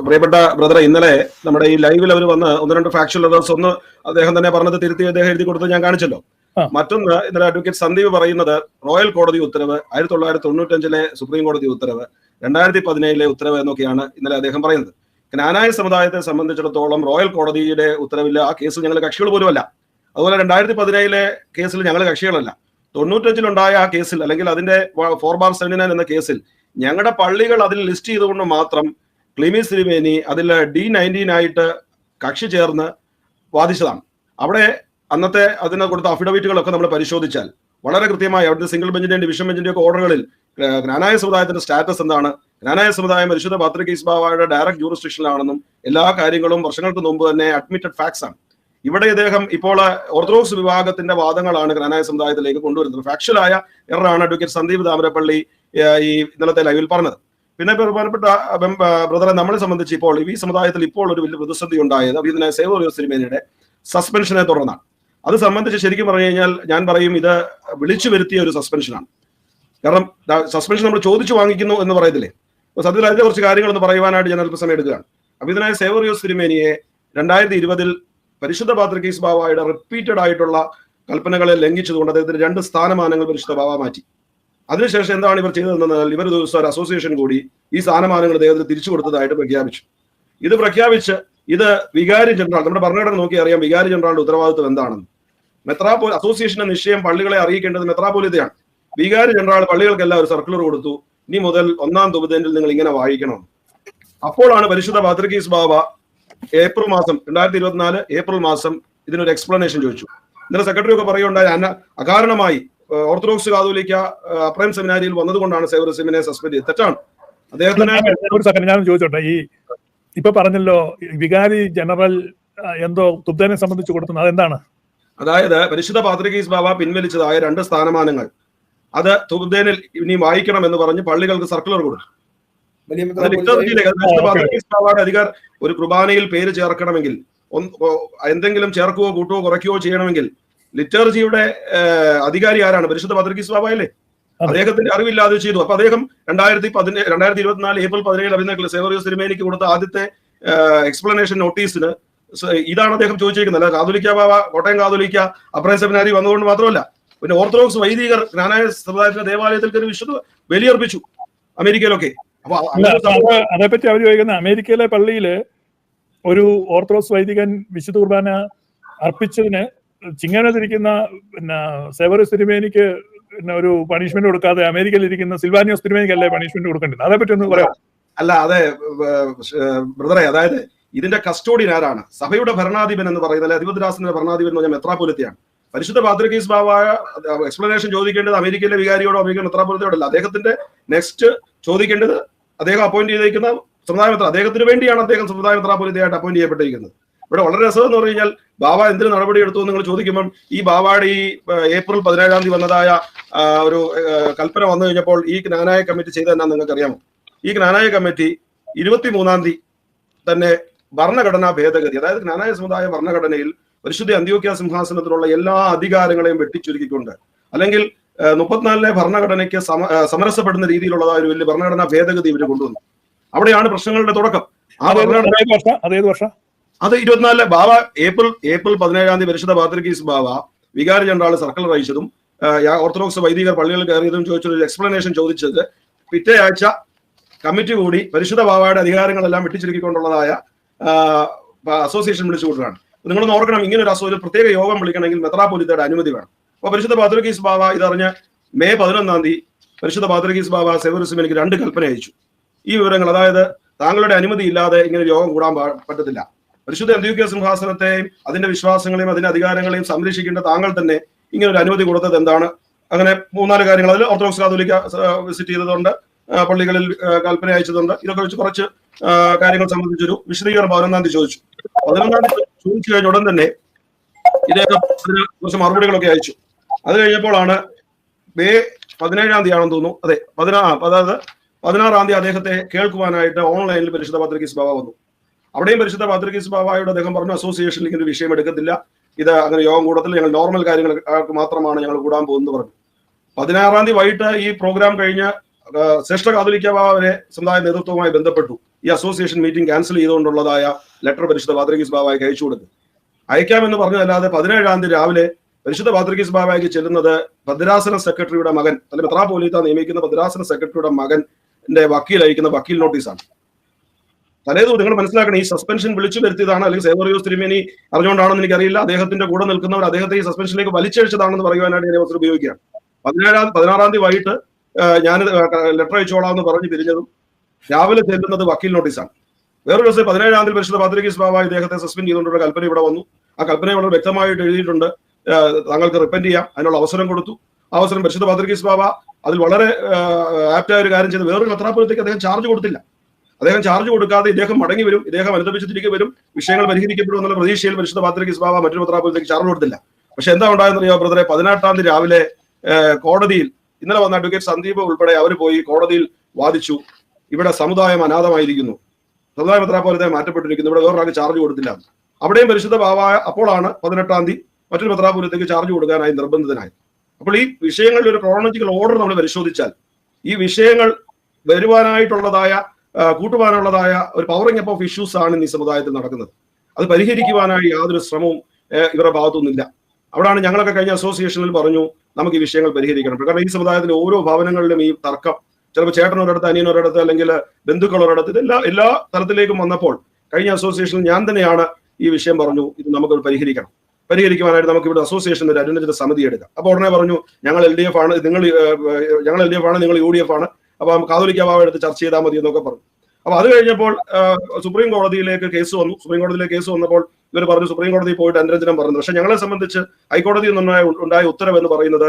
പ്രിയപ്പെട്ട ബ്രദറെ, ഇന്നലെ നമ്മുടെ ഈ ലൈവിൽ അവർ വന്ന് ഒന്ന് രണ്ട് ഫാക്ച്വൽ എറേഴ്സ് ഒന്ന് അദ്ദേഹം തന്നെ പറഞ്ഞത് തിരുത്തി അദ്ദേഹം എഴുതി കൊടുത്ത് ഞാൻ കാണിച്ചല്ലോ. മറ്റൊന്ന്, ഇന്നലെ അഡ്വക്കേറ്റ് സന്ദീപ് പറയുന്നത് റോയൽ കോടതി ഉത്തരവ്, 1995 സുപ്രീം കോടതി ഉത്തരവ്, 2017 ഉത്തരവ് എന്നൊക്കെയാണ് ഇന്നലെ അദ്ദേഹം പറയുന്നത്. ജ്ഞാനായ സമുദായത്തെ സംബന്ധിച്ചിടത്തോളം റോയൽ കോടതിയുടെ ഉത്തരവിൽ ആ കേസിൽ ഞങ്ങൾ കക്ഷികൾ പോലുമല്ല. അതുപോലെ 2017 കേസിൽ ഞങ്ങൾ കക്ഷികളല്ല. 95 ആ കേസിൽ, അല്ലെങ്കിൽ അതിന്റെ 4/79 എന്ന കേസിൽ ഞങ്ങളുടെ പള്ളികൾ അതിൽ ലിസ്റ്റ് ചെയ്തുകൊണ്ട് മാത്രം ക്ലീമീസ് തിരുമേനി അതിൽ D19 ആയിട്ട് കക്ഷി ചേർന്ന് വാദിച്ചതാണ്. അവിടെ അന്നത്തെ അതിന് കൊടുത്ത അഫിഡവിറ്റുകളൊക്കെ നമ്മൾ പരിശോധിച്ചാൽ വളരെ കൃത്യമായി അവിടുത്തെ സിംഗിൾ ബെഞ്ചിന്റെയും ഡിവിഷൻ ബെഞ്ചിന്റെയും ഒക്കെ ഓർഡറുകളിൽ ജ്ഞാനായ സമുദായത്തിന്റെ സ്റ്റാറ്റസ് എന്താണ്, ജ്ഞാനായ സമുദായം പരിശുദ്ധ പാത്രികീസ് ബാവയുടെ ഡയറക്ട് ജൂറിസ്ഡിക്ഷനിലാണെന്നും എല്ലാ കാര്യങ്ങളും വർഷങ്ങൾക്ക് മുമ്പ് തന്നെ അഡ്മിറ്റഡ് ഫാക്ട്സ് ആണ്. ഇവിടെ ഇദ്ദേഹം ഇപ്പോൾ ഓർത്തഡോക്സ് വിഭാഗത്തിന്റെ വാദങ്ങളാണ് ജ്ഞാനായ സമുദായത്തിലേക്ക് കൊണ്ടുവരുന്നത്. ഫാക്ച്വലായ എററാണ് അഡ്വക്കേറ്റ് സന്ദീപ് താമരപ്പള്ളി ഈ ഇന്നലത്തെ ലൈവിൽ പറഞ്ഞത്. പിന്നെ ബഹുമാനപ്പെട്ട ബ്രദറെ, നമ്മളെ സംബന്ധിച്ച് ഇപ്പോൾ ഈ സമുദായത്തിൽ ഇപ്പോൾ ഒരു വലിയ പ്രതിസന്ധി ഉണ്ടായത് അഭിനന്ദനായ സേവോറിയോസ് തിരുമേനിയുടെ സസ്പെൻഷനെ തുടർന്നാണ്. അത് സംബന്ധിച്ച് ശരിക്കും പറഞ്ഞു കഴിഞ്ഞാൽ ഞാൻ പറയും ഇത് വിളിച്ചു വരുത്തിയ ഒരു സസ്പെൻഷനാണ്. കാരണം സസ്പെൻഷൻ നമ്മൾ ചോദിച്ചു വാങ്ങിക്കുന്നു എന്ന് പറയത്തില്ലേ, അപ്പൊ സത്യത്തിൽ അതിന്റെ കുറച്ച് കാര്യങ്ങളൊന്ന് പറയുവാനായിട്ട് ഞാൻ അല്പസമയം എടുക്കുകയാണ്. അഭിനന്ദനായ സേവോറിയോസ് തിരുമേനിയെ 2020 പരിശുദ്ധ പാത്രികീസ് ബാവയുടെ റിപ്പീറ്റഡ് ആയിട്ടുള്ള കൽപ്പനകളെ ലംഘിച്ചതുകൊണ്ട് അദ്ദേഹത്തിന് 2 സ്ഥാനമാനങ്ങൾ പരിശുദ്ധ ബാവ മാറ്റി. അതിനുശേഷം എന്താണ് ഇവർ ചെയ്തതെന്നാൽ ഇവർ ദിവസം ഒരു അസോസിയേഷൻ കൂടി ഈ സ്ഥാനമാനങ്ങൾ അദ്ദേഹത്തിന് തിരിച്ചു കൊടുത്തതായിട്ട് പ്രഖ്യാപിച്ചു. ഇത് പ്രഖ്യാപിച്ച് ഇത് വികാരി ജനറൽ, നമ്മുടെ ഭരണഘടന നോക്കി അറിയാം വികാരി ജനറലിന്റെ ഉത്തരവാദിത്വം എന്താണെന്ന്. അസോസിയേഷന്റെ നിശ്ചയം പള്ളികളെ അറിയിക്കേണ്ടത് മെത്രാപോലിത്തയാണ്. വികാരി ജനറൽ പള്ളികൾക്കെല്ലാം ഒരു സർക്കുലർ കൊടുത്തു, ഇനി മുതൽ 1-ാം തുബദനിൽ നിങ്ങൾ ഇങ്ങനെ വായിക്കണം. അപ്പോഴാണ് പരിശുദ്ധ പാത്രികീസ് ബാവ ഏപ്രിൽ മാസം 2024 ഏപ്രിൽ മാസം ഇതിനൊരു എക്സ്പ്ലനേഷൻ ചോദിച്ചു. ഇന്നലെ സെക്രട്ടറി ഒക്കെ പറയുകയുണ്ടായി അകാരണമായി ഓർത്തഡോക്സ് കാതോലിക്ക അപ്രൈം സെമിനാരിയിൽ വന്നതുകൊണ്ടാണ് സേവറസിമിനെ സസ്പെൻഡ് ചെയ്തത്. തെറ്റാണ്. അദ്ദേഹത്തിന് ഒരു സെക്കൻഡ് ഞാൻ ചോദിച്ചോട്ടെ, ഈ ഇപ്പൊ പറഞ്ഞല്ലോ വികാരി ജനറൽ എന്തോ തുബ്ദനെ സംബന്ധിച്ച് കൊടുക്കുന്നത് അതെന്താണ്? അതായത് പരിശുദ്ധ പാത്രികീസ് ബാവ പിൻവലിച്ചതായ 2 സ്ഥാനമാനങ്ങൾ അത് തുബ്ദേനിൽ ഇനി വായിക്കണം എന്ന് പറഞ്ഞ് പള്ളികൾക്ക് സർക്കുലർ കൊടുത്തു. പാത്രികീസ് ബാവയുടെ അധികാരം ഒരു കുർബാനയിൽ പേര് ചേർക്കണമെങ്കിൽ എന്തെങ്കിലും ചേർക്കുകയോ കൂട്ടുകയോ കുറയ്ക്കുകയോ ചെയ്യണമെങ്കിൽ ലിറ്റർജിയുടെ അധികാരി ആരാണ്? പരിശുദ്ധ പാത്രികീസ് ബാവ അല്ലേ? അദ്ദേഹത്തിന്റെ അറിവില്ലാതെ ചെയ്തു. അപ്പൊ അദ്ദേഹം 2024 ഏപ്രിൽ 17 അഭിനന്ദന സേവറിയോസ് തിരുമേനിക്ക് കൊടുത്ത ആദ്യത്തെ എക്സ്പ്ലനേഷൻ നോട്ടീസിന് ഇതാണ് അദ്ദേഹം ചോദിച്ചിരിക്കുന്നത്. അല്ല കാതോലിക്ക ബാവ കോട്ടയം കാതോലിക്ക അപ്രൈം സെമിനാരി വന്നുകൊണ്ട് മാത്രമല്ല, പിന്നെ ഓർത്തഡോക്സ് വൈദികർ ജ്ഞാനായ സമുദായത്തിന്റെ ദേവാലയത്തിൽ കയറി വിശുദ്ധ ബലിയർപ്പിച്ചു അമേരിക്കയിലൊക്കെ. അപ്പൊ അതേപ്പറ്റി അവർ ചോദിക്കുന്ന അമേരിക്കയിലെ പള്ളിയില് ഒരു ഓർത്തഡോക്സ് വൈദികൻ വിശുദ്ധ കുർബാന അർപ്പിച്ചതിന് ചിങ്ങനത്തിരിക്കുന്ന പിന്നെ സേവറിയോസ് തിരുമേനിക്ക് പിന്നെ ഒരു പണിഷ്മെന്റ് കൊടുക്കാതെ അമേരിക്കയിൽ ഇരിക്കുന്ന സിൽവാനിയോസ് തിരുമേനിക്ക് അല്ലേ പണിഷ്മെന്റ് കൊടുക്കേണ്ടത്? അതേപ്പറ്റി ഒന്ന് പറയാം. അല്ല, അതെ ബ്രദറെ, അതായത് ഇതിന്റെ കസ്റ്റോഡിയൻ ആരാണ്? സഭയുടെ ഭരണാധിപൻ എന്ന് പറയുന്നത്, അധിപതിരാസന്റെ ഭരണാധിപൻ എന്ന് പറഞ്ഞാൽ മെത്രാപോലിത്തയാണ്. പരിശുദ്ധ പാത്രികീസ് ബാവ എക്സ്പ്ലനേഷൻ ചോദിക്കേണ്ടത് അമേരിക്കയിലെ വികാരിയോടോ അമേരിക്കൻ മെത്രാപോലിത്തയോടോ അല്ല. അദ്ദേഹത്തിന്റെ നെക്സ്റ്റ് ചോദിക്കേണ്ടത് അദ്ദേഹം അപ്പോയിന്റ് ചെയ്തിരിക്കുന്ന സമുദായ മെത്ര, അദ്ദേഹത്തിന് വേണ്ടിയാണ് അദ്ദേഹം സമുദായ മെത്രാപോലിത്തയായിട്ട് അപ്പോയിന്റ് ചെയ്യപ്പെട്ടിരിക്കുന്നത്. ഇവിടെ വളരെ രസം എന്ന് പറഞ്ഞു കഴിഞ്ഞാൽ ബാവ എന്തിനു നടപടി എടുത്തു നിങ്ങൾ ചോദിക്കുമ്പം ഈ ബാവയുടെ ഈ ഏപ്രിൽ 17 വന്നതായ ഒരു കൽപ്പന വന്നു കഴിഞ്ഞപ്പോൾ ഈ ജ്ഞാനായ കമ്മിറ്റി ചെയ്തതെന്നാ നിങ്ങൾക്ക് അറിയാമോ? ഈ ജ്ഞാനായ കമ്മിറ്റി 23 തന്നെ ഭരണഘടനാ ഭേദഗതി, അതായത് ജ്ഞാനായ സമുദായ ഭരണഘടനയിൽ പരിശുദ്ധ അന്ത്യോക്യ സിംഹാസനത്തിലുള്ള എല്ലാ അധികാരങ്ങളെയും വെട്ടിച്ചുരുക്കിക്കൊണ്ട്, അല്ലെങ്കിൽ 34 ഭരണഘടനയ്ക്ക് സമരസപ്പെടുന്ന രീതിയിലുള്ളതായ ഒരു വലിയ ഭരണഘടനാ ഭേദഗതി ഇവർ കൊണ്ടുവന്നു. അവിടെയാണ് പ്രശ്നങ്ങളുടെ തുടക്കം. ആ ഭരണഘടന അത് 24 ബാവ ഏപ്രിൽ 17 പരിശുദ്ധ പാത്രികീസ് ബാവ വികാരി ജനറൽ സർക്കുലർ അയച്ചതും ഓർത്തഡോക്സ് വൈദികർ പള്ളികളിൽ കയറിയതും ചോദിച്ചൊരു എക്സ്പ്ലനേഷൻ ചോദിച്ചത് പിറ്റേ ആഴ്ച കമ്മിറ്റി കൂടി പരിശുദ്ധ ബാവയുടെ അധികാരങ്ങളെല്ലാം വെട്ടിച്ചുരുക്കിക്കൊണ്ടുള്ളതായ അസോസിയേഷൻ വിളിച്ചു കൂട്ടുകയാണ്. നിങ്ങളൊന്ന് ഓർക്കണം, ഇങ്ങനെ ഒരു പ്രത്യേക യോഗം വിളിക്കണമെങ്കിൽ മെത്രാപോലിത്തയുടെ അനുമതി വേണം. അപ്പൊ പരിശുദ്ധ പാത്രികീസ് ബാവ ഇതറിഞ്ഞ് മെയ് 11 പരിശുദ്ധ പാത്രികീസ് ബാവ സേവറിയോസിമിനിക്ക് 2 കൽപ്പന അയച്ചു. ഈ വിവരങ്ങൾ, അതായത് താങ്കളുടെ അനുമതി ഇല്ലാതെ ഇങ്ങനെ യോഗം കൂടാൻ പറ്റത്തില്ല, പരിശുദ്ധ അന്ത്യോക്യ സിംഹാസനത്തെയും അതിന്റെ വിശ്വാസങ്ങളെയും അതിന്റെ അധികാരങ്ങളെയും സംരക്ഷിക്കേണ്ട താങ്കൾ തന്നെ ഇങ്ങനെ ഒരു അനുമതി കൊടുത്തത് എന്താണ്? അങ്ങനെ 3-4 കാര്യങ്ങൾ. അതിൽ ഓർത്തഡോക്സ് കാതോലിക്ക വിസിറ്റ് ചെയ്തതുകൊണ്ട്, പള്ളികളിൽ കൽപ്പന അയച്ചതുണ്ട്. ഇതൊക്കെ വെച്ച് കുറച്ച് കാര്യങ്ങൾ സംബന്ധിച്ചൊരു വിശദീകരണം 11 ചോദിച്ചു. 11 ചോദിച്ചു കഴിഞ്ഞ ഉടൻ തന്നെ ഇദ്ദേഹം കുറച്ച് മറുപടികളൊക്കെ അയച്ചു. അത് കഴിഞ്ഞപ്പോഴാണ് മെയ് 17 ആണെന്ന് തോന്നുന്നു, അതെ 16 അദ്ദേഹത്തെ കേൾക്കുവാനായിട്ട് ഓൺലൈനിൽ പരിശുദ്ധ പാത്രികീസ് ബാവ വന്നു. അവിടെയും പരിശുദ്ധ പാത്രികീസ് ബാവയോട് അദ്ദേഹം പറഞ്ഞു, അസോസിയേഷനിൽ ഇങ്ങനെ ഒരു വിഷയം എടുക്കത്തില്ല, ഇത് അങ്ങനെ യോഗം കൂടത്തില്ല, ഞങ്ങൾ നോർമൽ കാര്യങ്ങൾക്ക് മാത്രമാണ് ഞങ്ങൾ കൂടാൻ പോകുന്നത് പറഞ്ഞു. 16 വൈകിട്ട് ഈ പ്രോഗ്രാം കഴിഞ്ഞ് ശ്രേഷ്ഠ കാതോലിക്ക ബാവയെ സമുദായ നേതൃത്വവുമായി ബന്ധപ്പെട്ടു ഈ അസോസിയേഷൻ മീറ്റിംഗ് ക്യാൻസൽ ചെയ്തുകൊണ്ടുള്ളതായ ലെറ്റർ പരിശുദ്ധ പാത്രികീസ് ബാവയ്ക്ക് അയച്ചു കൊടുത്തു. അയക്കാമെന്ന് പറഞ്ഞതല്ലാതെ 17-ാം തീയതി രാവിലെ പരിശുദ്ധ പാത്രികീസ് ബാവയ്ക്ക് ചെല്ലുന്നത് ഭദ്രാസന സെക്രട്ടറിയുടെ മകൻ, അല്ലെങ്കിൽ മെത്രാപ്പോലീത്ത നിയമിക്കുന്ന ഭദ്രാസന സെക്രട്ടറിയുടെ മകന്റെ വക്കീൽ അയക്കുന്ന വക്കീൽ നോട്ടീസാണ്. തലേദിവസം നിങ്ങൾ മനസ്സിലാക്കണം, ഈ സസ്പെൻഷൻ വിളിച്ചു വരുത്തിയതാണ്, അല്ലെങ്കിൽ സേവറിയോസ് തിരുമേനി അറിഞ്ഞുകൊണ്ടാണെന്ന് എനിക്കറിയില്ല. അദ്ദേഹത്തിന്റെ കൂടെ നിൽക്കുന്നവർ അദ്ദേഹത്തെ ഈ സസ്പെൻഷനിലേക്ക് വലിച്ചഴിച്ചതാണെന്ന് പറയുവാനായിട്ട് ഞാൻ അവസരം ഉപയോഗിക്കുകയാണ്. 16-ാം തീയതി വൈകിട്ട് ഞാൻ ലെറ്റർ അയച്ചോളാം എന്ന് പറഞ്ഞ് പിരിഞ്ഞതും രാവിലെ ചെല്ലുന്നത് വക്കീൽ നോട്ടീസാണ്. വേറൊരു ദിവസം 17-ാം തീയതി പരിശുദ്ധ പാത്രികീസ് ബാവ ഇദ്ദേഹത്തെ സസ്പെൻഡ് ചെയ്തുകൊണ്ടുള്ള കൽപ്പന ഇവിടെ വന്നു. ആ കൽപ്പന വളരെ വ്യക്തമായിട്ട് എഴുതിയിട്ടുണ്ട്, താങ്കൾക്ക് റിപ്പന്റ് ചെയ്യാം, അതിനുള്ള അവസരം കൊടുത്തു. അവസരം പരിശുദ്ധ പാത്രികീസ് ബാവ അതിൽ വളരെ ആപ്റ്റായ ഒരു കാര്യം ചെയ്ത് വേറൊരു മെത്രാപ്പൊലീത്തയ്ക്ക് അദ്ദേഹം ചാർജ് കൊടുത്തില്ല. അദ്ദേഹം ചാർജ് കൊടുക്കാതെ ഇദ്ദേഹം മടങ്ങി വരും, ഇദ്ദേഹം അനുദപിച്ച് തിരികെ വരും, വിഷയങ്ങൾ പരിഹരിക്കപ്പെടും എന്നുള്ള പ്രതീക്ഷയിൽ പരിശുദ്ധ പാത്രികീസ് ബാവ മറ്റൊരു മെത്രാപ്പൊലീത്തയ്ക്ക് ചാർജ് കൊടുത്തില്ല. പക്ഷെ എന്താ ഉണ്ടായെന്നറിയോ ബ്രദറെ, 18-ാം തീയതി രാവിലെ കോടതിയിൽ ഇന്നലെ വന്ന അഡ്വക്കേറ്റ് സന്ദീപ് ഉൾപ്പെടെ അവർ പോയി കോടതിയിൽ വാദിച്ചു, ഇവിടെ സമുദായം അനാഥമായിരിക്കുന്നു, സമുദായ മെത്രാപ്പൊലീത്തയെ മാറ്റപ്പെട്ടിരിക്കുന്നു, ഇവിടെ വേറൊരാൾക്ക് ചാർജ് കൊടുത്തില്ല. അവിടെയും പരിശുദ്ധ ബാവ അപ്പോഴാണ് 18-ാം തീയതി മറ്റൊരു മെത്രാപ്പൊലീത്തയ്ക്ക് ചാർജ് കൊടുക്കാനായി നിർബന്ധിതനായി. അപ്പോൾ ഈ വിഷയങ്ങളുടെ ഒരു ക്രോണോളജിക്കൽ ഓർഡർ നമ്മൾ പരിശോധിച്ചാൽ ഈ വിഷയങ്ങൾ വരുവാനായിട്ടുള്ളതായ കൂട്ടുവാനുള്ളതായ ഒരു പവറിംഗ് അപ്പ് ഓഫ് ഇഷ്യൂസ് ആണ് ഈ സമുദായത്തിൽ നടക്കുന്നത്. അത് പരിഹരിക്കുവാനായി യാതൊരു ശ്രമവും ഇവരുടെ ഭാഗത്തുനിന്നില്ല. അവിടെയാണ് ഞങ്ങളൊക്കെ കഴിഞ്ഞ അസോസിയേഷനിൽ പറഞ്ഞു നമുക്ക് ഈ വിഷയങ്ങൾ പരിഹരിക്കണം. കാരണം ഈ സമുദായത്തിലെ ഓരോ ഭവനങ്ങളിലും ഈ തർക്കം ചിലപ്പോൾ ചേട്ടനൊരിടത്ത്, അനിയനൊരിടത്ത്, അല്ലെങ്കിൽ ബന്ധുക്കളൊരിടത്ത്, ഇതെല്ലാം എല്ലാ തലത്തിലേക്കും വന്നപ്പോൾ കഴിഞ്ഞ അസോസിയേഷനിൽ ഞാൻ തന്നെയാണ് ഈ വിഷയം പറഞ്ഞു, ഇത് നമുക്ക് പരിഹരിക്കുവാനായിട്ട് നമുക്ക് ഇവിടെ അസോസിയേഷൻ ഒരു അനുരഞ്ജന സമിതി എടുക്കാം. അപ്പോൾ ഉടനെ പറഞ്ഞു ഞങ്ങൾ LDF ആണ്, ഞങ്ങൾ LDF ആണ്, നിങ്ങൾ UDF ആണ്, അപ്പൊ കാതോലിക്ക ബാവ എടുത്ത് ചർച്ച ചെയ്താൽ മതി എന്നൊക്കെ പറഞ്ഞു. അപ്പൊ അത് കഴിഞ്ഞപ്പോൾ സുപ്രീം കോടതിയിലേക്ക് കേസ് വന്നു. സുപ്രീം കോടതിയിലേക്ക് കേസ് വന്നപ്പോൾ ഇവർ പറഞ്ഞു സുപ്രീം കോടതിയിൽ പോയിട്ട് അനുരഞ്ജനം പറഞ്ഞു. പക്ഷെ ഞങ്ങളെ സംബന്ധിച്ച് ഹൈക്കോടതിയിൽ നിന്നുണ്ടായ ഉത്തരവ് എന്ന് പറയുന്നത്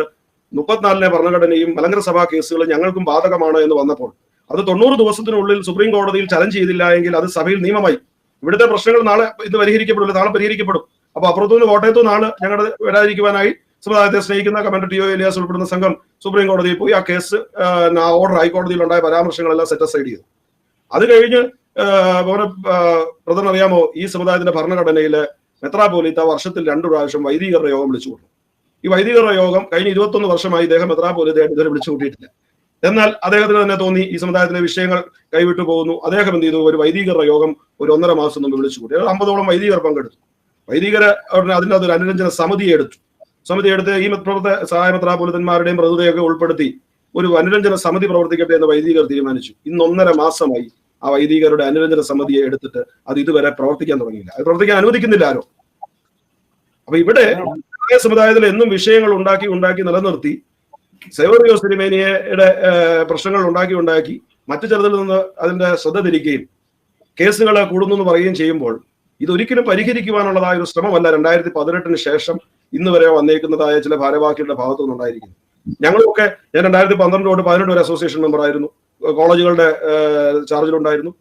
34 ഭരണഘടനയും മലങ്കര സഭാ കേസുകൾ ഞങ്ങൾക്കും ബാധകമാണ് എന്ന് വന്നപ്പോൾ അത് 90 ദിവസത്തിനുള്ളിൽ സുപ്രീം കോടതിയിൽ ചലഞ്ച് ചെയ്തില്ല എങ്കിൽ അത് സഭയിൽ നിയമമായി. ഇവിടുത്തെ പ്രശ്നങ്ങൾ നാളെ ഇത് പരിഹരിക്കപ്പെടില്ല, നാളെ പരിഹരിക്കപ്പെടും. അപ്പൊ അപ്പുറത്തുനിന്ന് കോട്ടയത്തുനിന്ന് നാളെ ഞങ്ങളുടെ വരാതിരിക്കുവാനായി സമുദായത്തെ സ്നേഹിക്കുന്ന കമാൻഡർ TO എലിയാസ് ഉൾപ്പെടുന്ന സംഘം സുപ്രീം കോടതിയിൽ പോയി ആ കേസ് ഓർഡർ ഹൈക്കോടതിയിൽ ഉണ്ടായ പരാമർശങ്ങളെല്ലാം സെറ്റ് അസൈഡ് ചെയ്തു. അത് കഴിഞ്ഞ് ബ്രദർ അറിയാമോ, ഈ സമുദായത്തിന്റെ ഭരണഘടനയില് മെത്രാപ്പൊലീത്ത വർഷത്തിൽ 2 പ്രാവശ്യം വൈദികരുടെ യോഗം വിളിച്ചു കൂട്ടും. ഈ വൈദികരുടെ യോഗം കഴിഞ്ഞ 21 വർഷമായി ഇദ്ദേഹം മെത്രാപ്പൊലീത്തയായിട്ട് ഇതുവരെ വിളിച്ചു കൂട്ടിയിട്ടില്ല. എന്നാൽ അദ്ദേഹത്തിന് തന്നെ തോന്നി ഈ സമുദായത്തിലെ വിഷയങ്ങൾ കൈവിട്ടു പോകുന്നു. അദ്ദേഹം എന്ത് ചെയ്തു, ഒരു വൈദികരുടെ യോഗം ഒരു 1.5 മാസം മുമ്പ് വിളിച്ചു കൂട്ടി. 50ഓളം വൈദികർ പങ്കെടുത്തു. വൈദികരെ അതിൻ്റെ അതൊരു അനുരഞ്ജന സമിതി എടുത്ത് ഈ സഹായ മെത്രാപ്പൊലീത്തന്മാരുടെയും പ്രതിനിധിയൊക്കെ ഉൾപ്പെടുത്തി ഒരു അനുരഞ്ജന സമിതി പ്രവർത്തിക്കട്ടെ എന്ന് വൈദികർ തീരുമാനിച്ചു. ഇന്ന് 1.5 മാസമായി ആ വൈദികരുടെ അനുരഞ്ജന സമിതിയെ എടുത്തിട്ട് അത് ഇതുവരെ പ്രവർത്തിക്കാൻ തുടങ്ങിയില്ല. അത് പ്രവർത്തിക്കാൻ അനുവദിക്കുന്നില്ല ആരോ. അപ്പൊ ഇവിടെ സമുദായത്തിൽ എന്നും വിഷയങ്ങൾ ഉണ്ടാക്കി നിലനിർത്തി സേവറിയോസ് തിരുമേനിയുടെ പ്രശ്നങ്ങൾ ഉണ്ടാക്കി മറ്റു ചിലതിൽ നിന്ന് അതിന്റെ ശ്രദ്ധ തിരിക്കുകയും കേസുകൾ കൂടുന്നു എന്ന് പറയുകയും ചെയ്യുമ്പോൾ ഇതൊരിക്കലും പരിഹരിക്കുവാനുള്ളതായ ഒരു ശ്രമമല്ല 2018 ശേഷം ഇന്ന് വരെ വന്നേക്കുന്നതായ ചില ഭാരവാഹികളുടെ ഭാഗത്തു നിന്നുണ്ടായിരിക്കുന്നു. ഞങ്ങളൊക്കെ ഞാൻ 2012 തൊട്ട് 18 വരെ അസോസിയേഷൻ മെമ്പർ ആയിരുന്നു, കോളേജുകളുടെ ചാർജിലുണ്ടായിരുന്നു,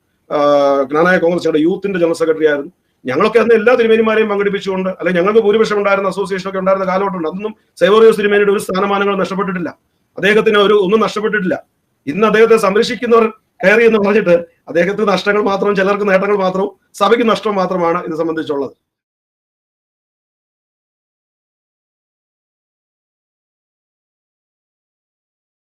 ജ്ഞാനായ കോൺഗ്രസ് യൂത്തിന്റെ ജനറൽ സെക്രട്ടറി ആയിരുന്നു. ഞങ്ങളൊക്കെ അന്ന് എല്ലാ തിരുമേനിമാരെയും പങ്കെടുപ്പിച്ചുകൊണ്ട്, അല്ലെങ്കിൽ ഞങ്ങൾക്ക് ഭൂരിപക്ഷം ഉണ്ടായിരുന്ന അസോസിയേഷനൊക്കെ ഉണ്ടായിരുന്ന കാലഘട്ടമുണ്ട്. അതൊന്നും സേവറിയോസ് തിരുമേനിയുടെ ഒരു സ്ഥാനമാനങ്ങൾ നഷ്ടപ്പെട്ടിട്ടില്ല, അദ്ദേഹത്തിന് ഒന്നും നഷ്ടപ്പെട്ടിട്ടില്ല. ഇന്ന് അദ്ദേഹത്തെ സംരക്ഷിക്കുന്നവർ കയറി എന്ന് പറഞ്ഞിട്ട് അദ്ദേഹത്തിന് നഷ്ടങ്ങൾ മാത്രവും ചിലർക്ക് നേട്ടങ്ങൾ മാത്രവും സഭയ്ക്ക് നഷ്ടം മാത്രമാണ് ഇത് സംബന്ധിച്ചുള്ളത്.